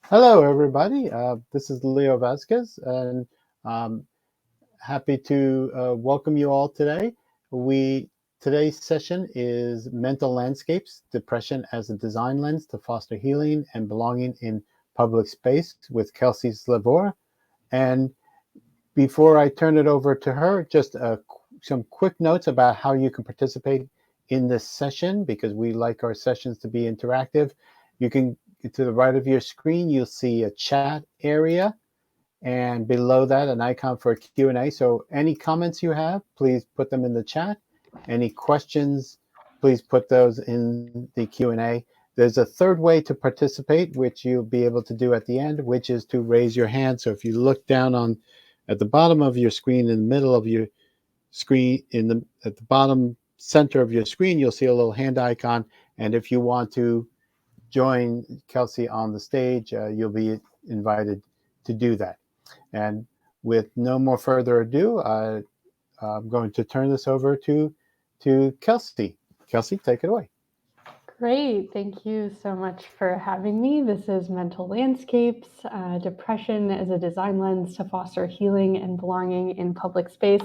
Hello, everybody. This is Leo Vasquez, and um, happy to welcome you all today. We Today's session is mental landscapes, depression as a design lens to foster healing and belonging in public space with Kelsey Slavor. And before I turn it over to her, just some quick notes about how you can participate in this session because we like our sessions to be interactive. You can, to the right of your screen, you'll see a chat area, and below that an icon for a Q&A. So any comments you have, please put them in the chat. Any questions, please put those in the Q&A. There's a third way to participate, which you'll be able to do at the end, which is to raise your hand. So if you look down on at the bottom of your screen, in the middle of your screen, at the bottom center of your screen, you'll see a little hand icon. And if you want to join Kelsey on the stage, you'll be invited to do that. And with no more further ado, I'm going to turn this over to Kelsey. Kelsey, take it away. Great. Thank you so much for having me. This is Mental Landscapes, Depression as a Design Lens to Foster Healing and Belonging in Public Space.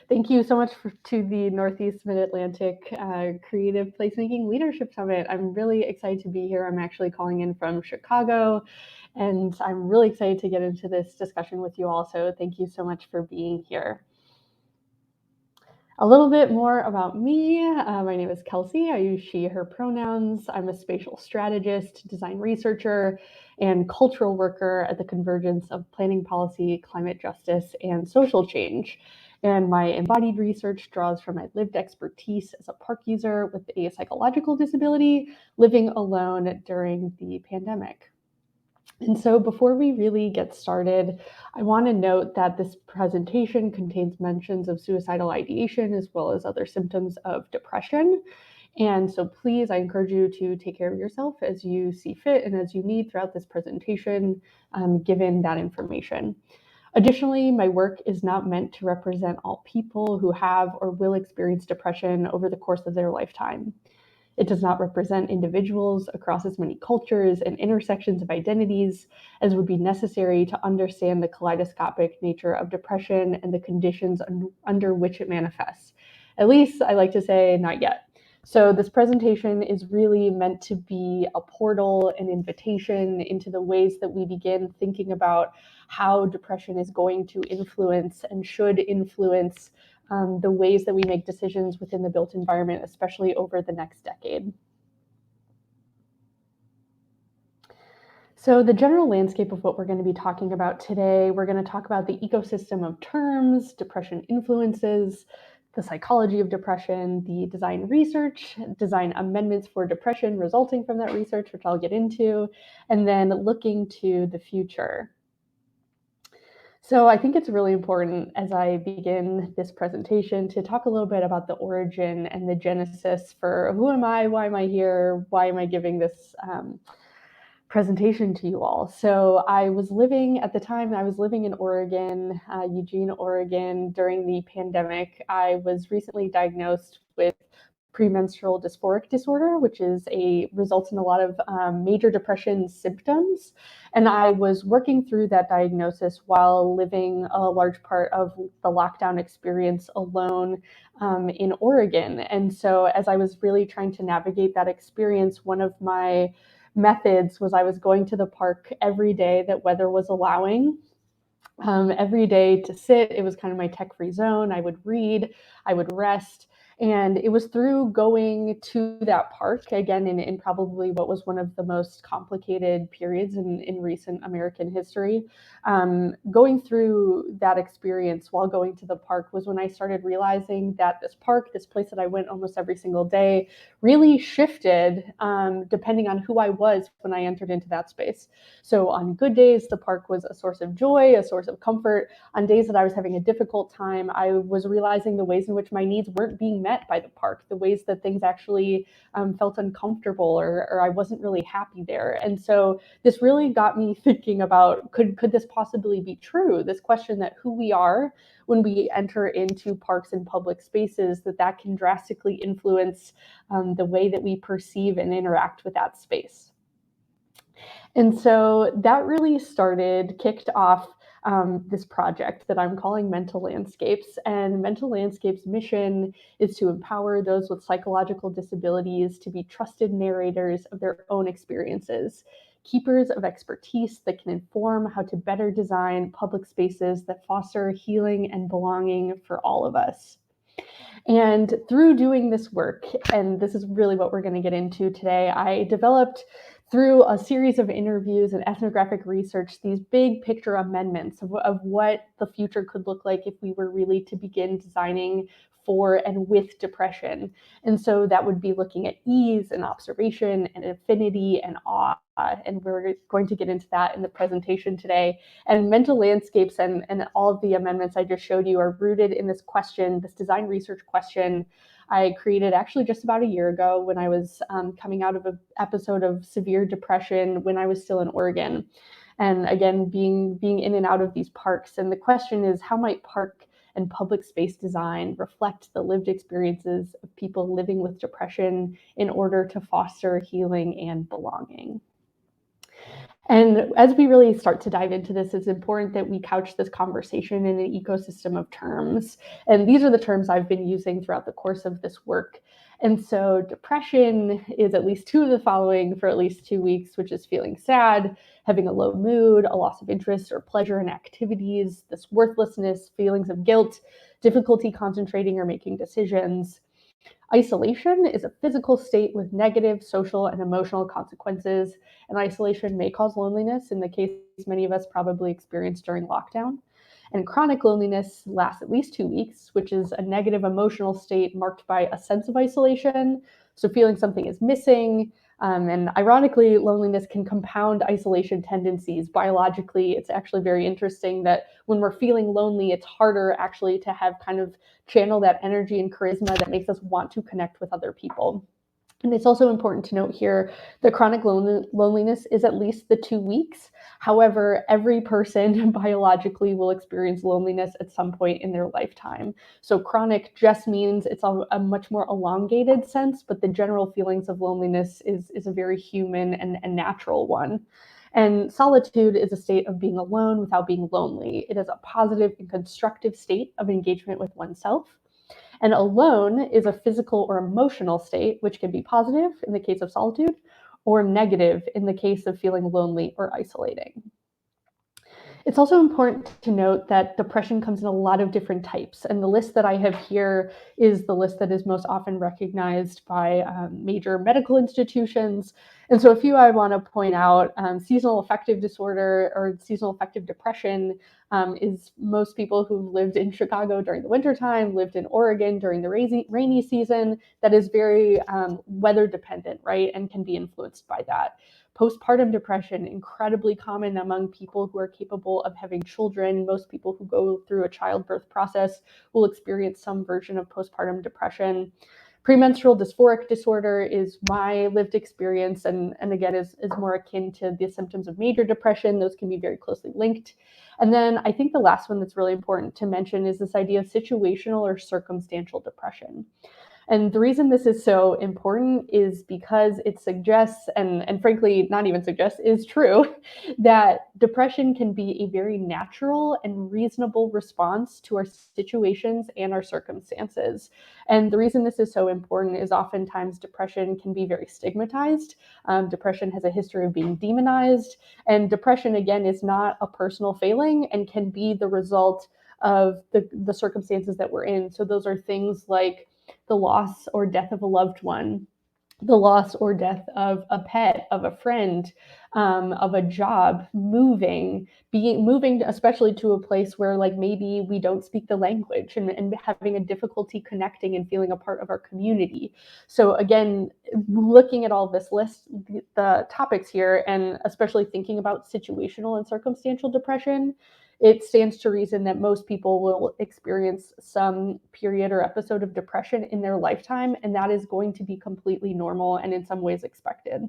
Thank you so much to the Northeast Mid-Atlantic Creative Placemaking Leadership Summit. I'm really excited to be here. I'm actually calling in from Chicago, and I'm really excited to get into this discussion with you all. So thank you so much for being here. A little bit more about me. My name is Kelsey. I use she, her pronouns. I'm a spatial strategist, design researcher, and cultural worker at the convergence of planning policy, climate justice, and social change. And my embodied research draws from my lived expertise as a park user with a psychological disability living alone during the pandemic. And so, before we really get started, I want to note that this presentation contains mentions of suicidal ideation as well as other symptoms of depression. And so, please, I encourage you to take care of yourself as you see fit and as you need throughout this presentation, given that information. Additionally, my work is not meant to represent all people who have or will experience depression over the course of their lifetime. It does not represent individuals across as many cultures and intersections of identities as would be necessary to understand the kaleidoscopic nature of depression and the conditions under which it manifests. At least I like to say, not yet. So, this presentation is really meant to be a portal, an invitation into the ways that we begin thinking about how depression is going to influence and should influence the ways that we make decisions within the built environment, especially over the next decade. So, the general landscape of what we're going to be talking about today, we're going to talk about the ecosystem of terms, depression influences, the psychology of depression, the design research, design amendments for depression resulting from that research, which I'll get into, and then looking to the future. So I think it's really important as I begin this presentation to talk a little bit about the origin and the genesis for who am I, why am I here, why am I giving this presentation to you all. So I was living in Oregon, Eugene, Oregon during the pandemic. I was recently diagnosed with premenstrual dysphoric disorder, which results in a lot of major depression symptoms. And I was working through that diagnosis while living a large part of the lockdown experience alone in Oregon. And so as I was really trying to navigate that experience, one of my methods was I was going to the park every day that weather was allowing. Every day to sit. It was kind of my tech-free zone. I would read, I would rest. And it was through going to that park, again, in probably what was one of the most complicated periods in recent American history. Going through that experience while going to the park was when I started realizing that this park, this place that I went almost every single day, really shifted depending on who I was when I entered into that space. So on good days, the park was a source of joy, a source of comfort. On days that I was having a difficult time, I was realizing the ways in which my needs weren't being met by the park, the ways that things actually felt uncomfortable or I wasn't really happy there. And so this really got me thinking about, could this possibly be true? This question that who we are when we enter into parks and public spaces, that can drastically influence the way that we perceive and interact with that space. And so that really kicked off this project that I'm calling Mental Landscapes. And Mental Landscapes' mission is to empower those with psychological disabilities to be trusted narrators of their own experiences, keepers of expertise that can inform how to better design public spaces that foster healing and belonging for all of us. And through doing this work, and this is really what we're going to get into today, I developed through a series of interviews and ethnographic research these big picture amendments of what the future could look like if we were really to begin designing for and with depression. And so that would be looking at ease and observation and affinity and awe. And we're going to get into that in the presentation today. And mental landscapes and all of the amendments I just showed you are rooted in this question, this design research question I created actually just about a year ago when I was coming out of an episode of severe depression when I was still in Oregon. And again, being in and out of these parks. And the question is, how might park and public space design reflect the lived experiences of people living with depression in order to foster healing and belonging? And as we really start to dive into this, it's important that we couch this conversation in an ecosystem of terms. And these are the terms I've been using throughout the course of this work. And so depression is at least two of the following for at least 2 weeks, which is feeling sad, having a low mood, a loss of interest or pleasure in activities, this worthlessness, feelings of guilt, difficulty concentrating or making decisions. Isolation is a physical state with negative social and emotional consequences, and isolation may cause loneliness in the case many of us probably experienced during lockdown. And chronic loneliness lasts at least 2 weeks, which is a negative emotional state marked by a sense of isolation, so feeling something is missing. And ironically, loneliness can compound isolation tendencies. Biologically, it's actually very interesting that when we're feeling lonely, it's harder actually to have kind of channel that energy and charisma that makes us want to connect with other people. And it's also important to note here that chronic loneliness is at least the 2 weeks. However, every person biologically will experience loneliness at some point in their lifetime. So chronic just means it's a much more elongated sense, but the general feelings of loneliness is a very human and natural one. And solitude is a state of being alone without being lonely. It is a positive and constructive state of engagement with oneself. And alone is a physical or emotional state, which can be positive in the case of solitude or negative in the case of feeling lonely or isolating. It's also important to note that depression comes in a lot of different types. And the list that I have here is the list that is most often recognized by major medical institutions. And so a few I want to point out, seasonal affective disorder or seasonal affective depression is most people who've lived in Chicago during the wintertime, lived in Oregon during the rainy season, that is very weather dependent, right? And can be influenced by that. Postpartum depression, incredibly common among people who are capable of having children. Most people who go through a childbirth process will experience some version of postpartum depression. Premenstrual dysphoric disorder is my lived experience, and again, is more akin to the symptoms of major depression. Those can be very closely linked. And then I think the last one that's really important to mention is this idea of situational or circumstantial depression. And the reason this is so important is because it suggests, and frankly, not even suggests, is true, that depression can be a very natural and reasonable response to our situations and our circumstances. And the reason this is so important is oftentimes depression can be very stigmatized. Depression has a history of being demonized. And depression, again, is not a personal failing and can be the result of the circumstances that we're in. So those are things like the loss or death of a loved one, the loss or death of a pet, of a friend, of a job, moving, especially to a place where like maybe we don't speak the language and having a difficulty connecting and feeling a part of our community. So again, looking at all this list, the topics here, and especially thinking about situational and circumstantial depression, it stands to reason that most people will experience some period or episode of depression in their lifetime, and that is going to be completely normal and in some ways expected.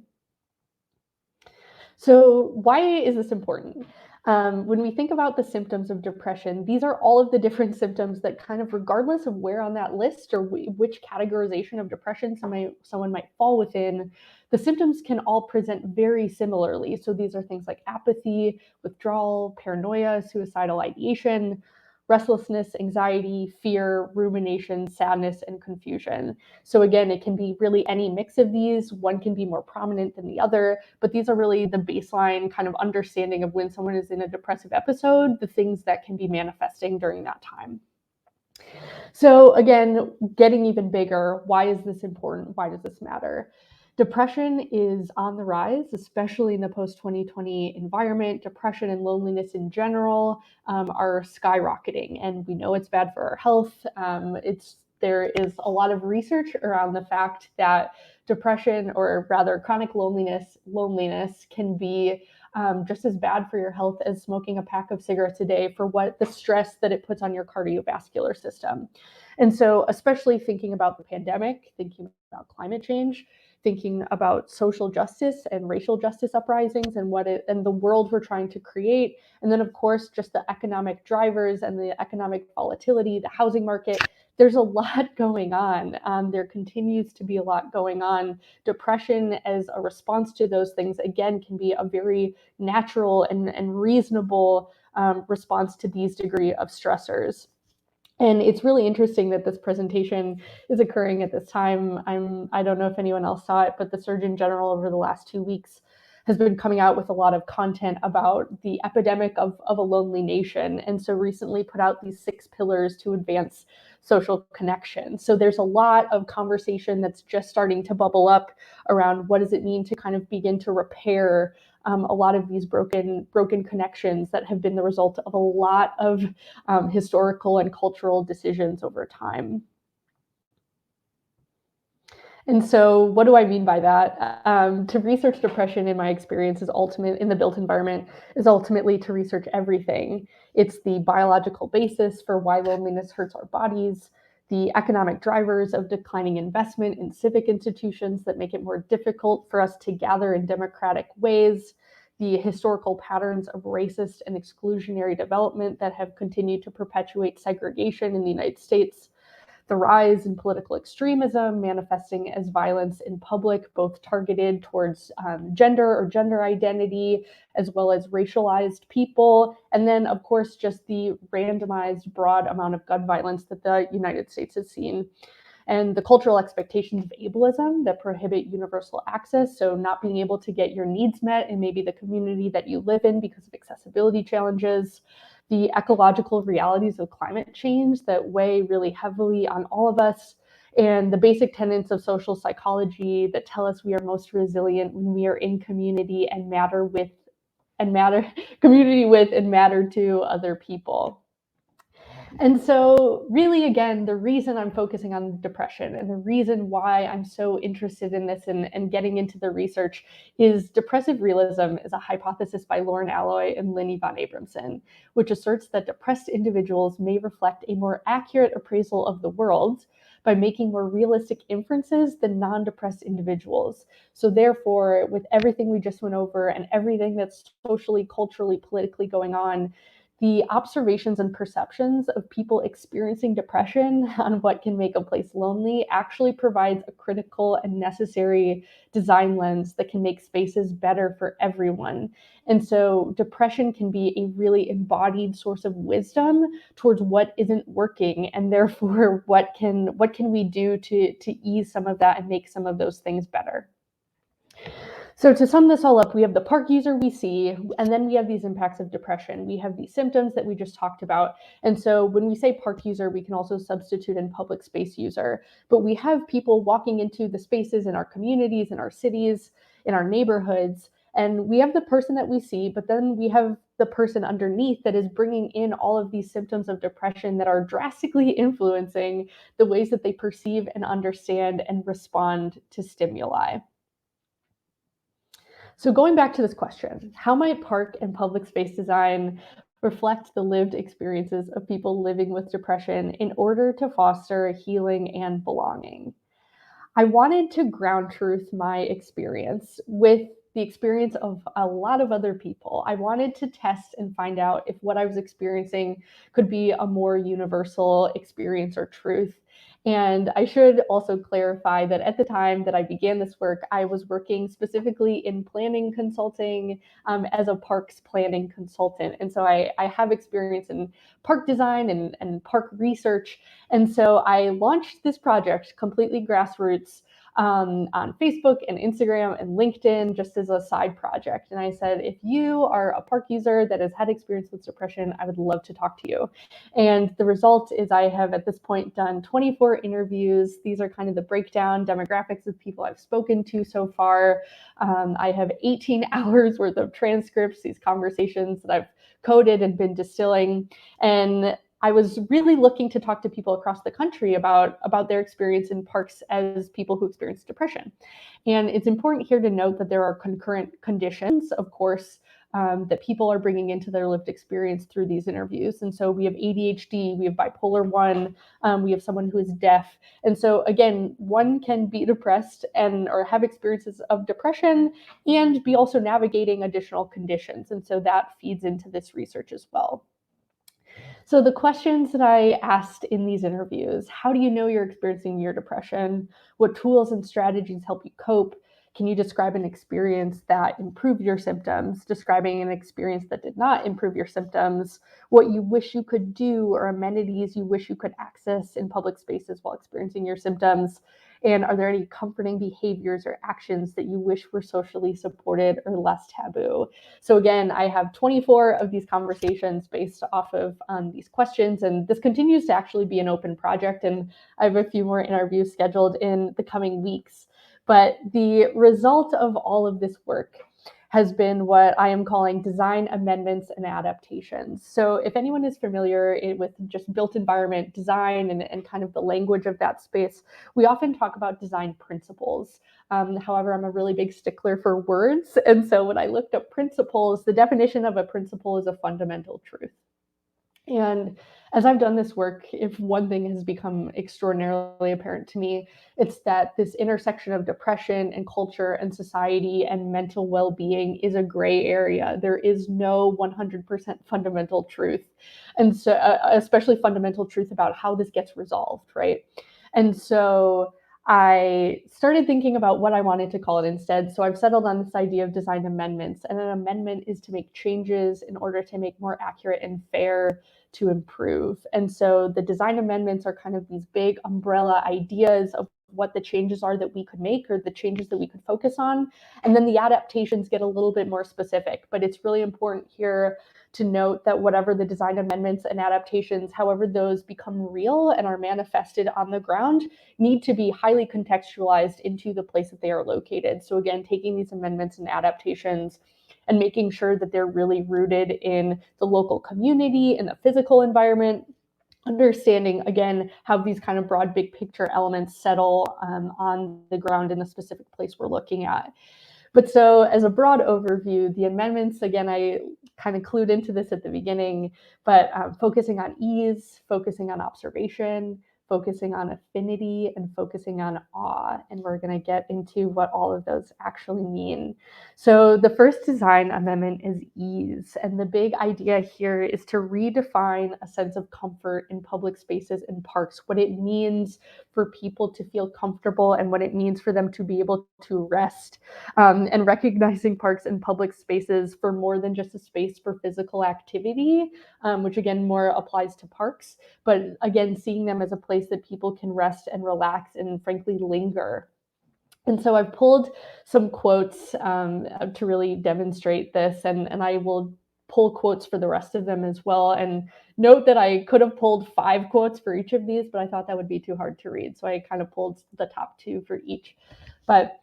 So why is this important? When we think about the symptoms of depression, these are all of the different symptoms that kind of, regardless of where on that list or which categorization of depression someone might fall within, the symptoms can all present very similarly. So these are things like apathy, withdrawal, paranoia, suicidal ideation, restlessness, anxiety, fear, rumination, sadness, and confusion. So again, it can be really any mix of these. One can be more prominent than the other, but these are really the baseline kind of understanding of when someone is in a depressive episode, the things that can be manifesting during that time. So again, getting even bigger, why is this important? Why does this matter? Depression is on the rise, especially in the post-2020 environment. Depression and loneliness in general are skyrocketing, and we know it's bad for our health. There is a lot of research around the fact that depression, or rather chronic loneliness can be just as bad for your health as smoking a pack of cigarettes a day, for what the stress that it puts on your cardiovascular system. And so, especially thinking about the pandemic, thinking about climate change, thinking about social justice and racial justice uprisings and and the world we're trying to create, and then of course just the economic drivers and the economic volatility, the housing market. There's a lot going on. There continues to be a lot going on. Depression as a response to those things, again, can be a very natural and reasonable response to these degree of stressors. And it's really interesting that this presentation is occurring at this time. I don't know if anyone else saw it, but the Surgeon General over the last 2 weeks has been coming out with a lot of content about the epidemic of a lonely nation. And so recently put out these 6 pillars to advance social connection. So there's a lot of conversation that's just starting to bubble up around what does it mean to kind of begin to repair a lot of these broken connections that have been the result of a lot of historical and cultural decisions over time. And so what do I mean by that? To research depression, in my experience, in the built environment, is ultimately to research everything. It's the biological basis for why loneliness hurts our bodies, the economic drivers of declining investment in civic institutions that make it more difficult for us to gather in democratic ways, the historical patterns of racist and exclusionary development that have continued to perpetuate segregation in the United States, the rise in political extremism manifesting as violence in public, both targeted towards gender or gender identity, as well as racialized people. And then, of course, just the randomized broad amount of gun violence that the United States has seen. And the cultural expectations of ableism that prohibit universal access, so not being able to get your needs met in maybe the community that you live in because of accessibility challenges, the ecological realities of climate change that weigh really heavily on all of us, and the basic tenets of social psychology that tell us we are most resilient when we are in community and matter to other people. And so really, again, the reason I'm focusing on depression and the reason why I'm so interested in this and getting into the research is depressive realism is a hypothesis by Lauren Alloy and Linny von Abramson, which asserts that depressed individuals may reflect a more accurate appraisal of the world by making more realistic inferences than non-depressed individuals. So therefore, with everything we just went over and everything that's socially, culturally, politically going on, the observations and perceptions of people experiencing depression on what can make a place lonely actually provides a critical and necessary design lens that can make spaces better for everyone. And so depression can be a really embodied source of wisdom towards what isn't working, and therefore what can we do to ease some of that and make some of those things better. So to sum this all up, we have the park user we see, and then we have these impacts of depression. We have these symptoms that we just talked about. And so when we say park user, we can also substitute in public space user. But we have people walking into the spaces in our communities, in our cities, in our neighborhoods, and we have the person that we see, but then we have the person underneath that is bringing in all of these symptoms of depression that are drastically influencing the ways that they perceive and understand and respond to stimuli. So going back to this question, how might park and public space design reflect the lived experiences of people living with depression in order to foster healing and belonging? I wanted to ground truth my experience with the experience of a lot of other people. I wanted to test and find out if what I was experiencing could be a more universal experience or truth. And I should also clarify that at the time that I began this work, I was working specifically in planning consulting as a parks planning consultant. And so I have experience in park design and park research. And so I launched this project completely grassroots on Facebook and Instagram and LinkedIn just as a side project. And I said, if you are a park user that has had experience with depression, I would love to talk to you. And the result is I have at this point done 24 interviews. These are kind of the breakdown demographics of people I've spoken to so far. I have 18 hours worth of transcripts, these conversations that I've coded and been distilling. And I was really looking to talk to people across the country about their experience in parks as people who experience depression. And it's important here to note that there are concurrent conditions, of course, that people are bringing into their lived experience through these interviews. And so we have ADHD, we have bipolar 1, we have someone who is deaf. And so again, one can be depressed and or have experiences of depression and be also navigating additional conditions. And so that feeds into this research as well. So the questions that I asked in these interviews, how do you know you're experiencing your depression? What tools and strategies help you cope? Can you describe an experience that improved your symptoms? Describing an experience that did not improve your symptoms? What you wish you could do or amenities you wish you could access in public spaces while experiencing your symptoms? And are there any comforting behaviors or actions that you wish were socially supported or less taboo? So again, I have 24 of these conversations based off of these questions, and this continues to actually be an open project, and I have a few more interviews scheduled in the coming weeks. But the result of all of this work has been what I am calling design amendments and adaptations. So if anyone is familiar with just built environment design and kind of the language of that space, we often talk about design principles. However, I'm a really big stickler for words. And so when I looked up principles, the definition of a principle is a fundamental truth. And as I've done this work, if one thing has become extraordinarily apparent to me, it's that this intersection of depression and culture and society and mental well-being is a gray area. There is no 100% fundamental truth. And so, especially fundamental truth about how this gets resolved, right? And so I started thinking about what I wanted to call it instead. So I've settled on this idea of design amendments. And an amendment is to make changes in order to make more accurate and fair to improve. And so the design amendments are kind of these big umbrella ideas of what the changes are that we could make or the changes that we could focus on. And then the adaptations get a little bit more specific, but it's really important here to note that whatever the design amendments and adaptations, however those become real and are manifested on the ground, need to be highly contextualized into the place that they are located. So again, taking these amendments and adaptations and making sure that they're really rooted in the local community, in the physical environment, understanding, again, how these kind of broad big picture elements settle on the ground in the specific place we're looking at. But so as a broad overview, the amendments, again, I kind of clued into this at the beginning, but focusing on ease, focusing on observation, focusing on affinity, and focusing on awe. And we're going to get into what all of those actually mean. So the first design amendment is ease. And the big idea here is to redefine a sense of comfort in public spaces and parks, what it means for people to feel comfortable and what it means for them to be able to rest, and recognizing parks and public spaces for more than just a space for physical activity, which again more applies to parks, but again seeing them as a place that people can rest and relax and frankly linger. And so I've pulled some quotes to really demonstrate this, and I will pull quotes for the rest of them as well. And note that I could have pulled 5 quotes for each of these, but I thought that would be too hard to read. So I kind of pulled the top 2 for each. But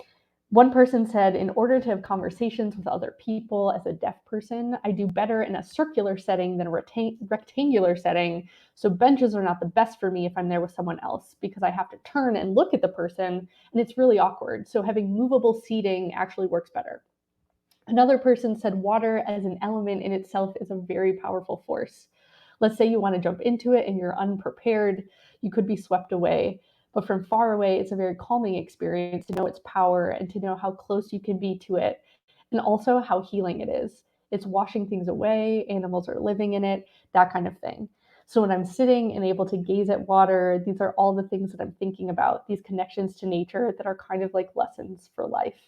one person said, in order to have conversations with other people as a deaf person, I do better in a circular setting than a rectangular setting. So benches are not the best for me if I'm there with someone else because I have to turn and look at the person and it's really awkward. So having movable seating actually works better. Another person said water as an element in itself is a very powerful force. Let's say you want to jump into it and you're unprepared, you could be swept away. But from far away, it's a very calming experience to know its power and to know how close you can be to it, and also how healing it is. It's washing things away, animals are living in it, that kind of thing. So when I'm sitting and able to gaze at water, these are all the things that I'm thinking about, these connections to nature that are kind of like lessons for life.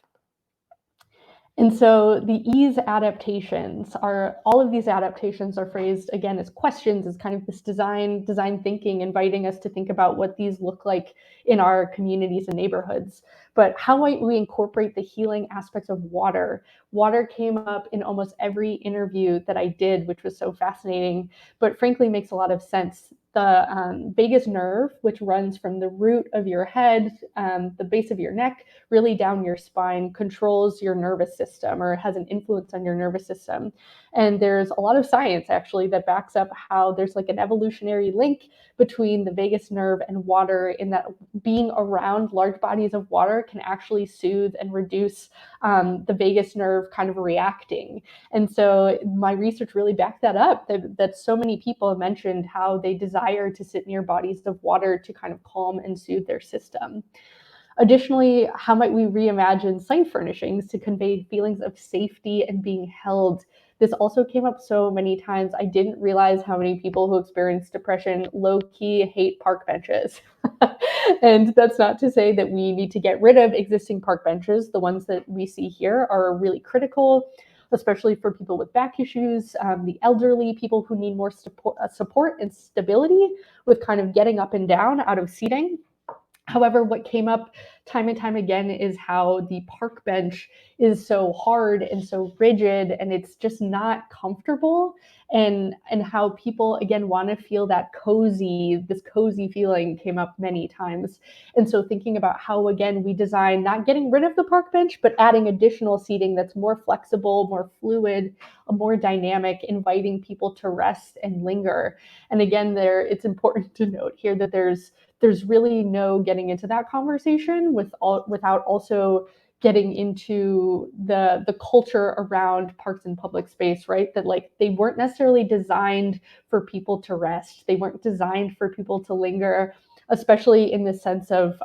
And so the ease adaptations are, all of these adaptations are phrased again as questions, as kind of this design thinking, inviting us to think about what these look like in our communities and neighborhoods. But how might we incorporate the healing aspects of water? Water came up in almost every interview that I did, which was so fascinating, but frankly makes a lot of sense. The vagus nerve, which runs from the root of your head, the base of your neck, really down your spine, controls your nervous system or has an influence on your nervous system. And there's a lot of science actually that backs up how there's like an evolutionary link between the vagus nerve and water, in that being around large bodies of water can actually soothe and reduce the vagus nerve kind of reacting. And so my research really backed that up, that so many people have mentioned how they desire to sit near bodies of water to kind of calm and soothe their system. Additionally, how might we reimagine site furnishings to convey feelings of safety and being held? This also came up so many times. I didn't realize how many people who experience depression low-key hate park benches. And that's not to say that we need to get rid of existing park benches. The ones that we see here are really critical, especially for people with back issues, the elderly, people who need more support and stability with kind of getting up and down out of seating. However, what came up time and time again is how the park bench is so hard and so rigid, and it's just not comfortable, and how people again want to feel that this cozy feeling came up many times. And so thinking about how again we design not getting rid of the park bench, but adding additional seating that's more flexible, more fluid, more dynamic, inviting people to rest and linger. And again, it's important to note here that there's really no getting into that conversation without also getting into the culture around parks and public space, right? That like they weren't necessarily designed for people to rest. They weren't designed for people to linger, especially in the sense of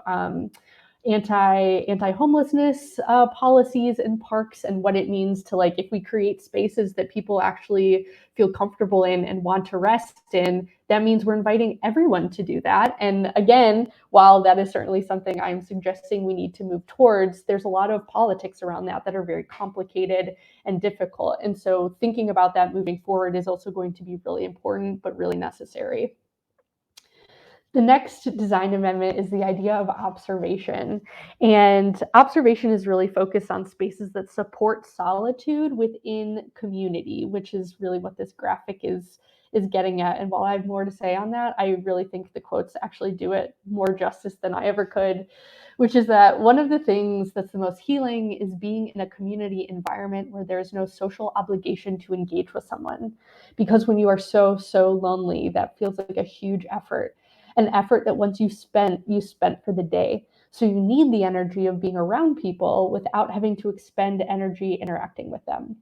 anti-homelessness policies in parks, and what it means to, like, if we create spaces that people actually feel comfortable in and want to rest in, that means we're inviting everyone to do that. And again, while that is certainly something I'm suggesting we need to move towards, there's a lot of politics around that are very complicated and difficult. And so thinking about that moving forward is also going to be really important, but really necessary. The next design amendment is the idea of observation. And observation is really focused on spaces that support solitude within community, which is really what this graphic is getting at. And while I have more to say on that, I really think the quotes actually do it more justice than I ever could, which is that one of the things that's the most healing is being in a community environment where there's no social obligation to engage with someone. Because when you are so lonely, that feels like a huge effort, an effort that once you spent for the day. So you need the energy of being around people without having to expend energy interacting with them.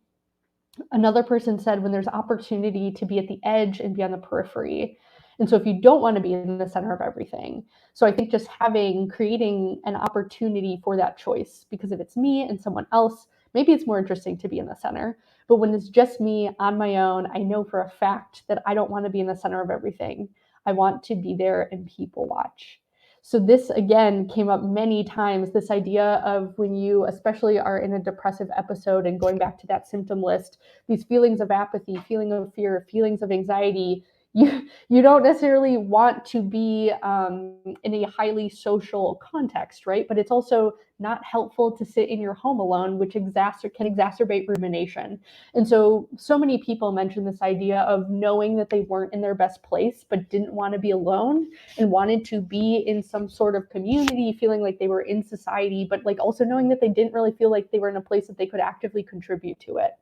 Another person said, when there's opportunity to be at the edge and be on the periphery. And so if you don't want to be in the center of everything. So I think just creating an opportunity for that choice, because if it's me and someone else, maybe it's more interesting to be in the center. But when it's just me on my own, I know for a fact that I don't want to be in the center of everything. I want to be there and people watch. So this again came up many times, this idea of when you especially are in a depressive episode, and going back to that symptom list, these feelings of apathy, feeling of fear, feelings of anxiety, you don't necessarily want to be in a highly social context, right? But it's also not helpful to sit in your home alone, which can exacerbate rumination. And so many people mentioned this idea of knowing that they weren't in their best place, but didn't want to be alone and wanted to be in some sort of community, feeling like they were in society, but like also knowing that they didn't really feel like they were in a place that they could actively contribute to it.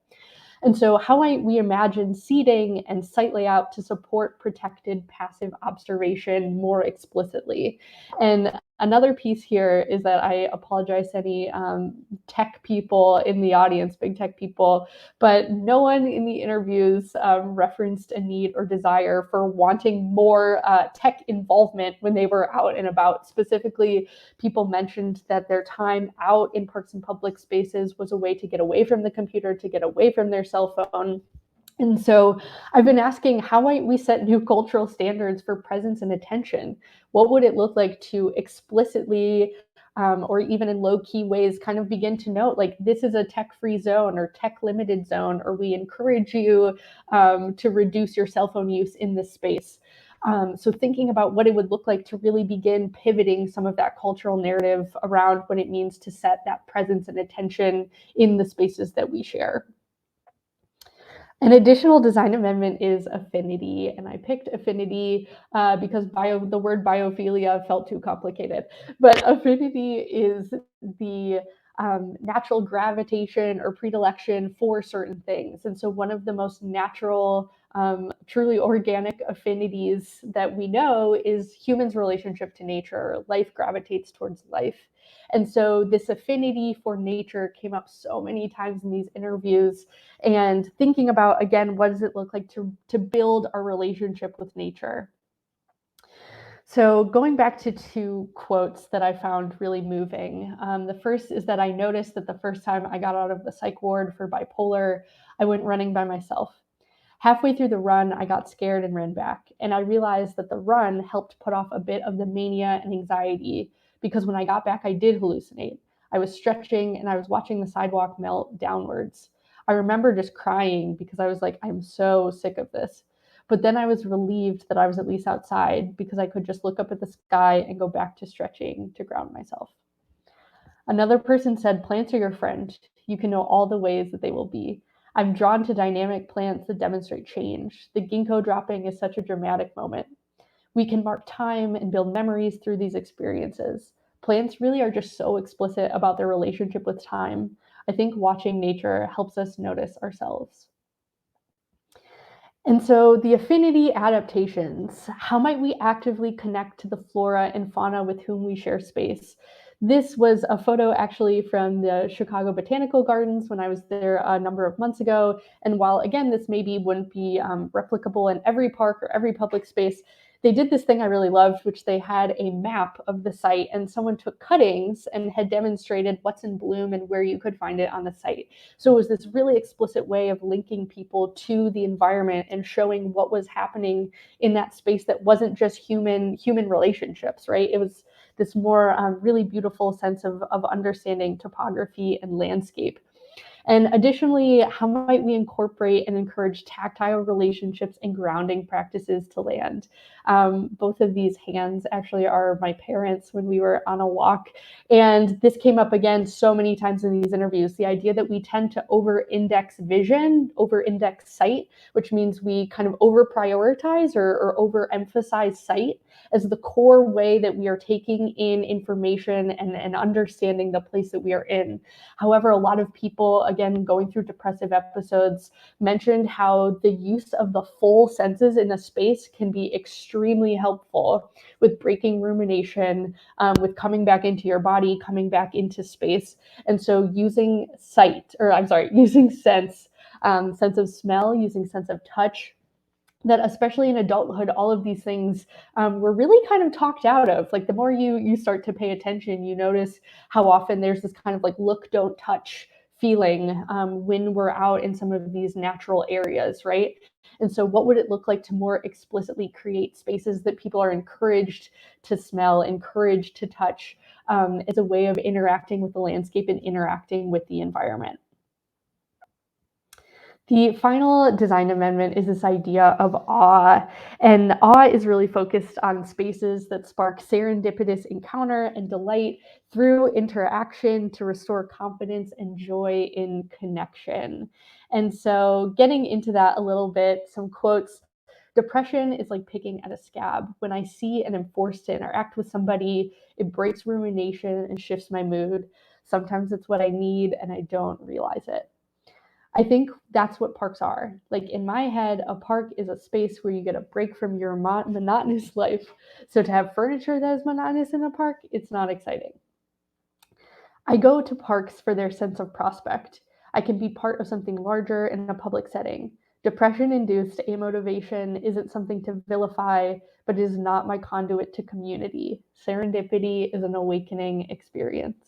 And so how might we imagine seating and site layout to support protected passive observation more explicitly? And another piece here is that I apologize to any tech people in the audience, big tech people, but no one in the interviews referenced a need or desire for wanting more tech involvement when they were out and about. Specifically, people mentioned that their time out in parks and public spaces was a way to get away from the computer, to get away from their cell phone. And so I've been asking, how might we set new cultural standards for presence and attention? What would it look like to explicitly, or even in low key ways, kind of begin to note like this is a tech free zone or tech limited zone, or we encourage you to reduce your cell phone use in this space? So thinking about what it would look like to really begin pivoting some of that cultural narrative around what it means to set that presence and attention in the spaces that we share. An additional design amendment is affinity, and I picked affinity because the word biophilia felt too complicated. But affinity is the natural gravitation or predilection for certain things. And so one of the most natural, truly organic affinities that we know is humans' relationship to nature. Life gravitates towards life. And so this affinity for nature came up so many times in these interviews, and thinking about, again, what does it look like to build our relationship with nature? So going back to two quotes that I found really moving. The first is that I noticed that the first time I got out of the psych ward for bipolar, I went running by myself. Halfway through the run, I got scared and ran back, and I realized that the run helped put off a bit of the mania and anxiety, because when I got back, I did hallucinate. I was stretching and I was watching the sidewalk melt downwards. I remember just crying because I was like, I'm so sick of this. But then I was relieved that I was at least outside, because I could just look up at the sky and go back to stretching to ground myself. Another person said, plants are your friend. You can know all the ways that they will be. I'm drawn to dynamic plants that demonstrate change. The ginkgo dropping is such a dramatic moment. We can mark time and build memories through these experiences. Plants really are just so explicit about their relationship with time. I think watching nature helps us notice ourselves. And so the affinity adaptations, how might we actively connect to the flora and fauna with whom we share space? This was a photo actually from the Chicago Botanical Gardens when I was there a number of months ago. And while, again, this maybe wouldn't be replicable in every park or every public space, they did this thing I really loved, which they had a map of the site, and someone took cuttings and had demonstrated what's in bloom and where you could find it on the site. So it was this really explicit way of linking people to the environment and showing what was happening in that space that wasn't just human relationships, right? It was this more really beautiful sense of understanding topography and landscape. And additionally, how might we incorporate and encourage tactile relationships and grounding practices to land? Both of these hands actually are my parents when we were on a walk. And this came up again so many times in these interviews, the idea that we tend to over-index vision, over-index sight, which means we kind of over-prioritize or over-emphasize sight as the core way that we are taking in information and understanding the place that we are in. However, a lot of people, again, going through depressive episodes, mentioned how the use of the full senses in a space can be extremely helpful with breaking rumination, with coming back into your body, coming back into space. And so using using sense, sense of smell, using sense of touch, that especially in adulthood, all of these things were really kind of talked out of. Like the more you start to pay attention, you notice how often there's this kind of like look, don't touch feeling when we're out in some of these natural areas, right? And so what would it look like to more explicitly create spaces that people are encouraged to smell, encouraged to touch, as a way of interacting with the landscape and interacting with the environment? The final design amendment is this idea of awe. And awe is really focused on spaces that spark serendipitous encounter and delight through interaction to restore confidence and joy in connection. And so, getting into that a little bit, some quotes. Depression is like picking at a scab. When I see and am forced to interact with somebody, it breaks rumination and shifts my mood. Sometimes it's what I need, and I don't realize it. I think that's what parks are. Like in my head, a park is a space where you get a break from your monotonous life. So to have furniture that is monotonous in a park, it's not exciting. I go to parks for their sense of prospect. I can be part of something larger in a public setting. Depression induced amotivation isn't something to vilify, but it is not my conduit to community. Serendipity is an awakening experience.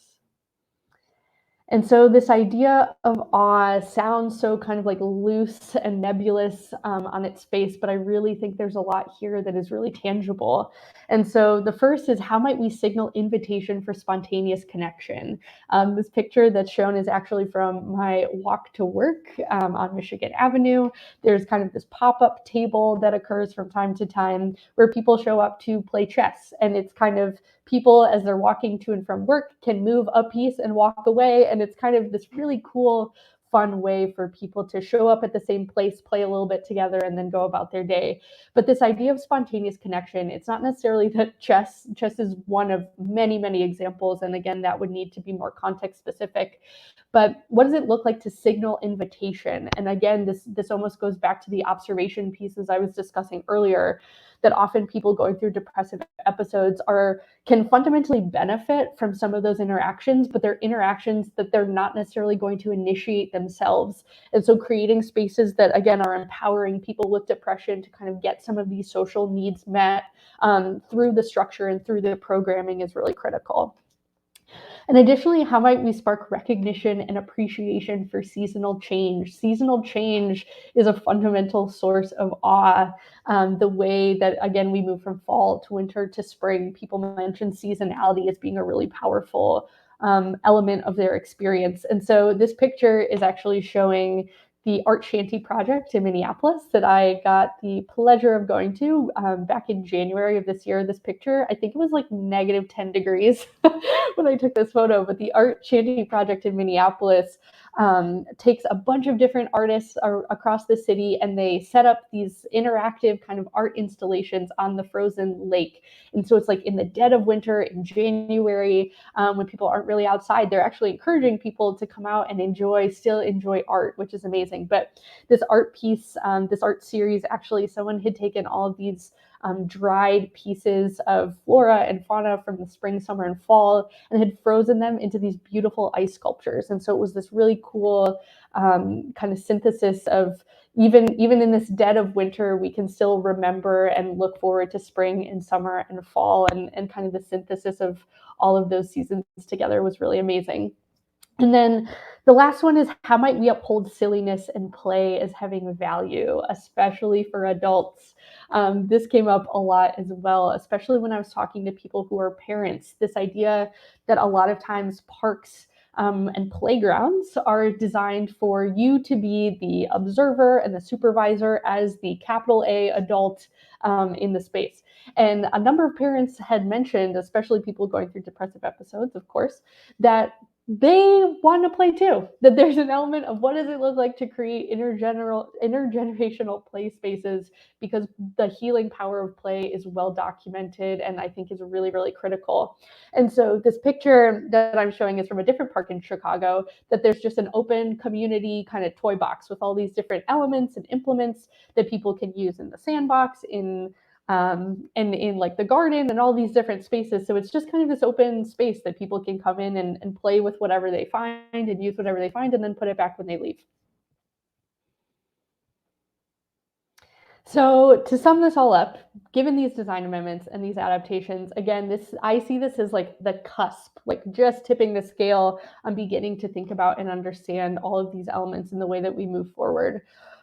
And so this idea of awe sounds so kind of like loose and nebulous on its face, but I really think there's a lot here that is really tangible. And so the first is, how might we signal invitation for spontaneous connection? This picture that's shown is actually from my walk to work on Michigan Avenue. There's kind of this pop-up table that occurs from time to time where people show up to play chess. And it's kind of people, as they're walking to and from work, can move a piece and walk away. And it's kind of this really cool, fun way for people to show up at the same place, play a little bit together, and then go about their day. But this idea of spontaneous connection, it's not necessarily that chess is one of many, many examples. And again, that would need to be more context specific. But what does it look like to signal invitation? And again, this almost goes back to the observation pieces I was discussing earlier, that often people going through depressive episodes can fundamentally benefit from some of those interactions, but they're interactions that they're not necessarily going to initiate themselves. And so creating spaces that, again, are empowering people with depression to kind of get some of these social needs met through the structure and through the programming is really critical. And additionally, how might we spark recognition and appreciation for seasonal change? Seasonal change is a fundamental source of awe. The way that, again, we move from fall to winter to spring, people mention seasonality as being a really powerful element of their experience. And so this picture is actually showing the art shanty project in Minneapolis that I got the pleasure of going to back in January of this year. This picture, I think it was like negative 10 degrees when I took this photo, but the art shanty project in Minneapolis takes a bunch of different artists across the city, and they set up these interactive kind of art installations on the frozen lake. And so it's like in the dead of winter in January, when people aren't really outside, they're actually encouraging people to come out and still enjoy art, which is amazing. But this art piece, this art series, actually someone had taken all of these dried pieces of flora and fauna from the spring, summer, and fall, and had frozen them into these beautiful ice sculptures. And so it was this really cool kind of synthesis of even in this dead of winter, we can still remember and look forward to spring and summer and fall, and kind of the synthesis of all of those seasons together was really amazing. And then the last one is, how might we uphold silliness and play as having value, especially for adults? This came up a lot as well, especially when I was talking to people who are parents. This idea that a lot of times parks and playgrounds are designed for you to be the observer and the supervisor as the capital A adult in the space. And a number of parents had mentioned, especially people going through depressive episodes, of course, that they want to play too. That there's an element of, what does it look like to create intergenerational play spaces, because the healing power of play is well documented and I think is really, really critical. And so this picture that I'm showing is from a different park in Chicago, that there's just an open community kind of toy box with all these different elements and implements that people can use in the sandbox, and in like the garden and all these different spaces. So it's just kind of this open space that people can come in and play with whatever they find and use whatever they find, and then put it back when they leave. So to sum this all up, given these design amendments and these adaptations, again, I see this as like the cusp, like just tipping the scale on beginning to think about and understand all of these elements in the way that we move forward.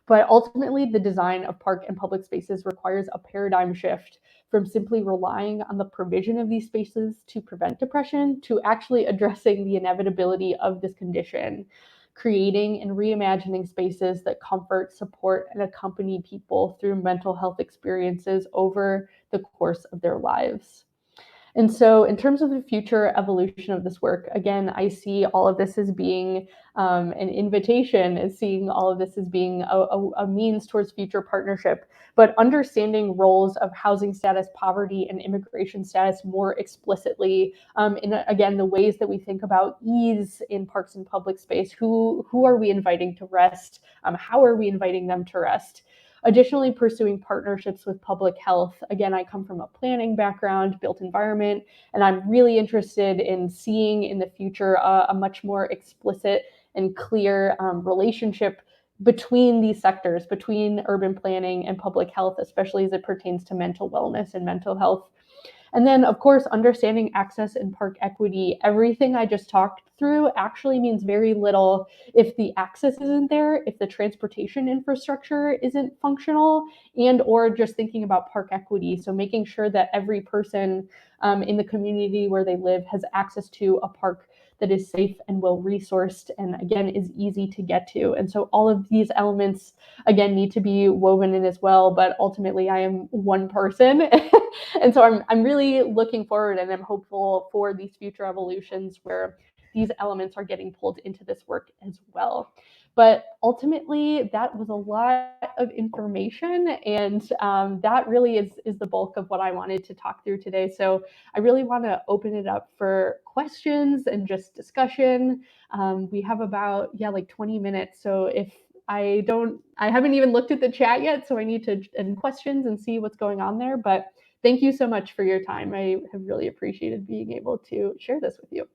But ultimately, the design of park and public spaces requires a paradigm shift from simply relying on the provision of these spaces to prevent depression to actually addressing the inevitability of this condition, creating and reimagining spaces that comfort, support, and accompany people through mental health experiences over the course of their lives. And so, in terms of the future evolution of this work, again, I see all of this as being an invitation, as seeing all of this as being a means towards future partnership, but understanding roles of housing status, poverty, and immigration status more explicitly in, again, the ways that we think about ease in parks and public space. Who are we inviting to rest? How are we inviting them to rest? Additionally, pursuing partnerships with public health. Again, I come from a planning background, built environment, and I'm really interested in seeing in the future a much more explicit and clear relationship between these sectors, between urban planning and public health, especially as it pertains to mental wellness and mental health. And then, of course, understanding access and park equity. Everything I just talked through actually means very little if the access isn't there, if the transportation infrastructure isn't functional, and or just thinking about park equity. So making sure that every person in the community where they live has access to a park that is safe and well resourced and again is easy to get to. And so all of these elements again need to be woven in as well, but ultimately I am one person. And so I'm really looking forward and I'm hopeful for these future evolutions where these elements are getting pulled into this work as well. But ultimately, that was a lot of information, and that really is the bulk of what I wanted to talk through today. So I really want to open it up for questions and just discussion. We have about like 20 minutes, so if I haven't even looked at the chat yet, so I need to end questions and see what's going on there. But thank you so much for your time. I have really appreciated being able to share this with you.